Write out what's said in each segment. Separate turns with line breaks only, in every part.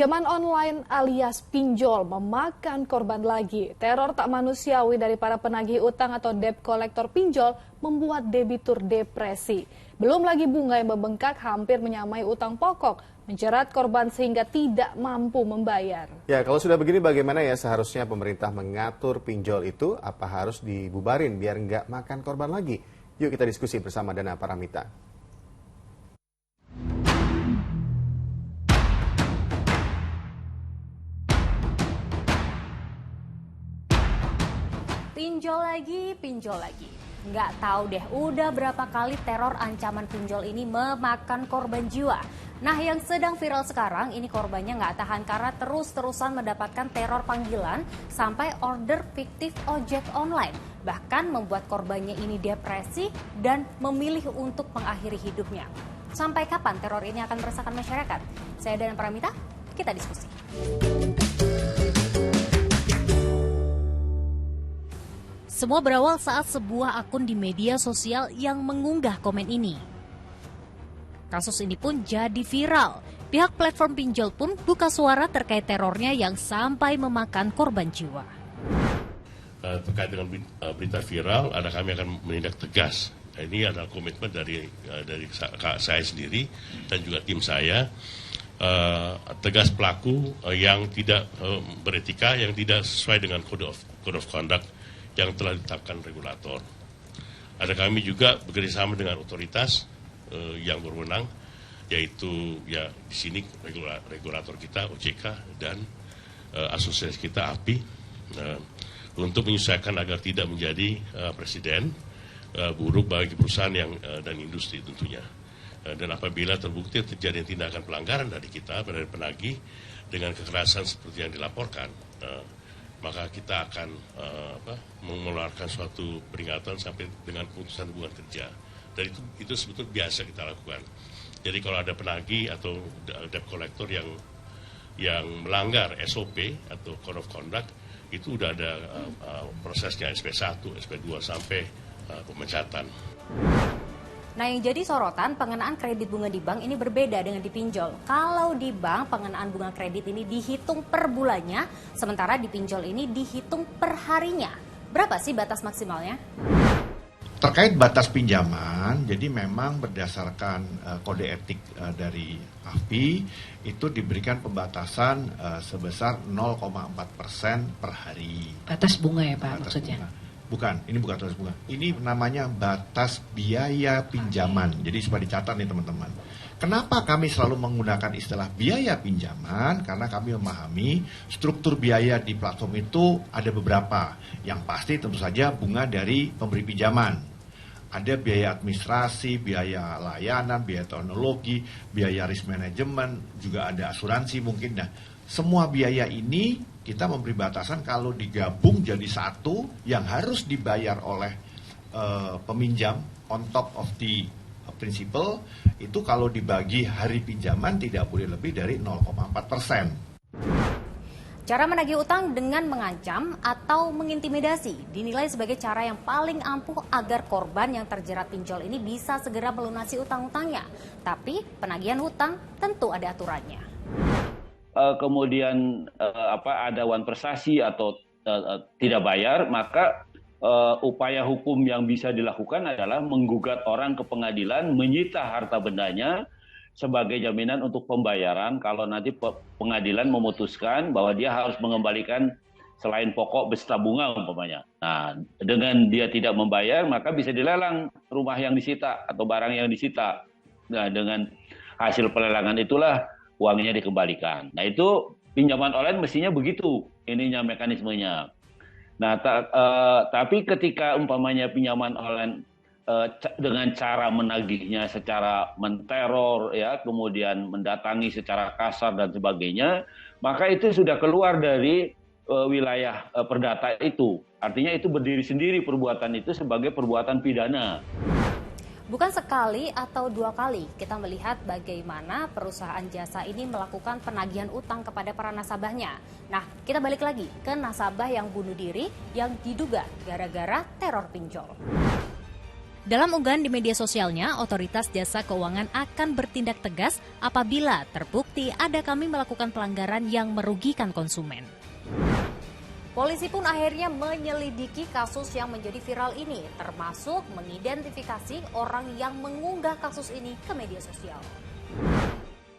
Pinjaman online alias pinjol memakan korban lagi. Teror tak manusiawi dari para penagih utang atau debt collector pinjol membuat debitur depresi. Belum lagi bunga yang membengkak hampir menyamai utang pokok, menjerat korban sehingga tidak mampu membayar.
Ya, kalau sudah begini bagaimana ya seharusnya pemerintah mengatur pinjol itu? Apa harus dibubarin biar nggak makan korban lagi? Yuk kita diskusi bersama Dana Paramita.
Pinjol lagi. Nggak tahu deh, udah berapa kali teror ancaman pinjol ini memakan korban jiwa. Nah, yang sedang viral sekarang, ini korbannya nggak tahan karena terus-terusan mendapatkan teror panggilan sampai order fiktif ojek online. Bahkan membuat korbannya ini depresi dan memilih untuk mengakhiri hidupnya. Sampai kapan teror ini akan meresahkan masyarakat? Saya Dana Paramita, kita diskusi. Semua berawal saat sebuah akun di media sosial yang mengunggah komen ini. Kasus ini pun jadi viral. Pihak platform pinjol pun buka suara terkait terornya yang sampai memakan korban jiwa.
Terkait dengan berita viral, kami akan menindak tegas. Ini adalah komitmen dari saya sendiri dan juga tim saya. Tegas pelaku yang tidak beretika, yang tidak sesuai dengan code of conduct yang telah ditetapkan regulator. Kami juga bekerjasama dengan otoritas yang berwenang, yaitu ya di sini regulator kita OJK dan asosiasi kita API, untuk menyesuaikan agar tidak menjadi presiden buruk bagi perusahaan dan industri tentunya. Dan apabila terbukti terjadi tindakan pelanggaran dari kita, dari penagih dengan kekerasan seperti yang dilaporkan, maka kita akan mengeluarkan suatu peringatan sampai dengan putusan hubungan kerja. Dan itu sebetulnya biasa kita lakukan. Jadi kalau ada penagih atau debt collector yang melanggar SOP atau Code of Conduct, itu udah ada prosesnya SP1, SP2 sampai pemecatan.
Nah, yang jadi sorotan, pengenaan kredit bunga di bank ini berbeda dengan di pinjol. Kalau di bank, pengenaan bunga kredit ini dihitung per bulannya, sementara di pinjol ini dihitung per harinya. Berapa sih batas maksimalnya?
Terkait batas pinjaman, jadi memang berdasarkan kode etik dari AFPI, itu diberikan pembatasan sebesar 0,4% per hari.
Batas bunga ya Pak,
Batas
maksudnya?
Bunga. Bukan, ini bukan batas bunga. Ini namanya batas biaya pinjaman. Jadi supaya dicatat nih teman-teman. Kenapa kami selalu menggunakan istilah biaya pinjaman? Karena kami memahami struktur biaya di platform itu ada beberapa. Yang pasti tentu saja bunga dari pemberi pinjaman. Ada biaya administrasi, biaya layanan, biaya teknologi, biaya risk management, juga ada asuransi mungkin. Nah, semua biaya ini kita memberi batasan kalau digabung jadi satu yang harus dibayar oleh peminjam on top of the principal, itu kalau dibagi hari pinjaman tidak boleh lebih dari 0,4%.
Cara menagih utang dengan mengancam atau mengintimidasi dinilai sebagai cara yang paling ampuh agar korban yang terjerat pinjol ini bisa segera melunasi utang-utangnya. Tapi penagihan hutang tentu ada aturannya.
Kemudian ada wan prestasi atau tidak bayar, maka upaya hukum yang bisa dilakukan adalah menggugat orang ke pengadilan, menyita harta bendanya sebagai jaminan untuk pembayaran kalau nanti pengadilan memutuskan bahwa dia harus mengembalikan selain pokok beserta bunga umpamanya. Nah, dengan dia tidak membayar, maka bisa dilelang rumah yang disita atau barang yang disita. Nah, dengan hasil pelelangan itulah uangnya dikembalikan. Nah, itu pinjaman online mestinya begitu ininya mekanismenya. Nah, tapi ketika umpamanya pinjaman online dengan cara menagihnya secara menteror ya, kemudian mendatangi secara kasar dan sebagainya, maka itu sudah keluar dari wilayah perdata itu. Artinya itu berdiri sendiri perbuatan itu sebagai perbuatan pidana.
Bukan sekali atau dua kali kita melihat bagaimana perusahaan jasa ini melakukan penagihan utang kepada para nasabahnya. Nah, kita balik lagi ke nasabah yang bunuh diri yang diduga gara-gara teror pinjol. Dalam unggahan di media sosialnya, Otoritas Jasa Keuangan akan bertindak tegas apabila terbukti ada kami melakukan pelanggaran yang merugikan konsumen. Polisi pun akhirnya menyelidiki kasus yang menjadi viral ini, termasuk mengidentifikasi orang yang mengunggah kasus ini ke media sosial.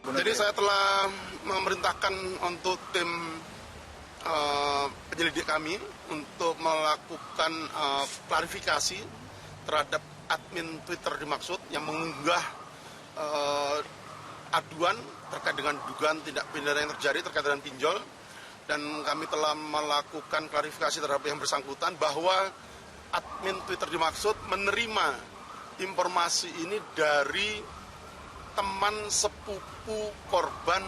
Jadi saya telah memerintahkan untuk tim penyelidik kami untuk melakukan klarifikasi terhadap admin Twitter dimaksud yang mengunggah aduan terkait dengan dugaan tindak pidana yang terjadi terkait dengan pinjol, dan kami telah melakukan klarifikasi terhadap yang bersangkutan bahwa admin Twitter dimaksud menerima informasi ini dari teman sepupu korban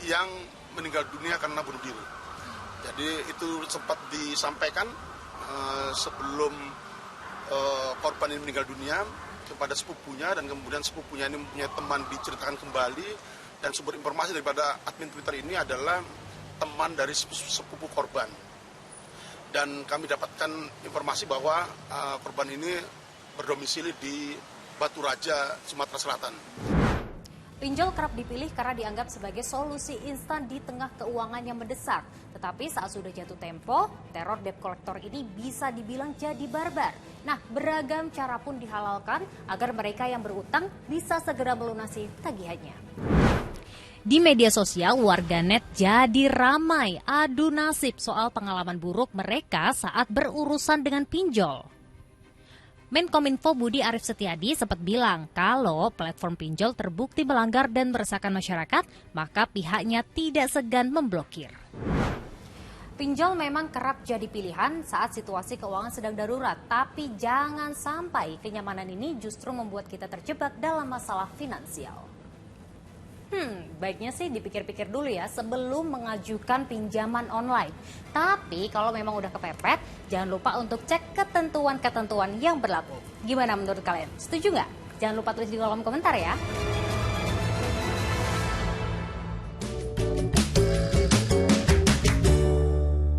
yang meninggal dunia karena bunuh diri. Jadi itu sempat disampaikan sebelum korban ini meninggal dunia kepada sepupunya, dan kemudian sepupunya ini mempunyai teman diceritakan kembali, dan sumber informasi daripada admin Twitter ini adalah teman dari sepupu korban. Dan kami dapatkan informasi bahwa korban ini berdomisili di Batu Raja, Sumatera Selatan.
Pinjol kerap dipilih karena dianggap sebagai solusi instan di tengah keuangan yang mendesak. Tetapi saat sudah jatuh tempo, teror debt collector ini bisa dibilang jadi barbar. Nah, beragam cara pun dihalalkan agar mereka yang berutang bisa segera melunasi tagihannya. Di media sosial, warganet jadi ramai adu nasib soal pengalaman buruk mereka saat berurusan dengan pinjol. Menkominfo Budi Arief Setiadi sempat bilang kalau platform pinjol terbukti melanggar dan meresahkan masyarakat, maka pihaknya tidak segan memblokir. Pinjol memang kerap jadi pilihan saat situasi keuangan sedang darurat, tapi jangan sampai kenyamanan ini justru membuat kita terjebak dalam masalah finansial. Baiknya sih dipikir-pikir dulu ya sebelum mengajukan pinjaman online. Tapi kalau memang udah kepepet, jangan lupa untuk cek ketentuan-ketentuan yang berlaku. Gimana menurut kalian? Setuju nggak? Jangan lupa tulis di kolom komentar ya.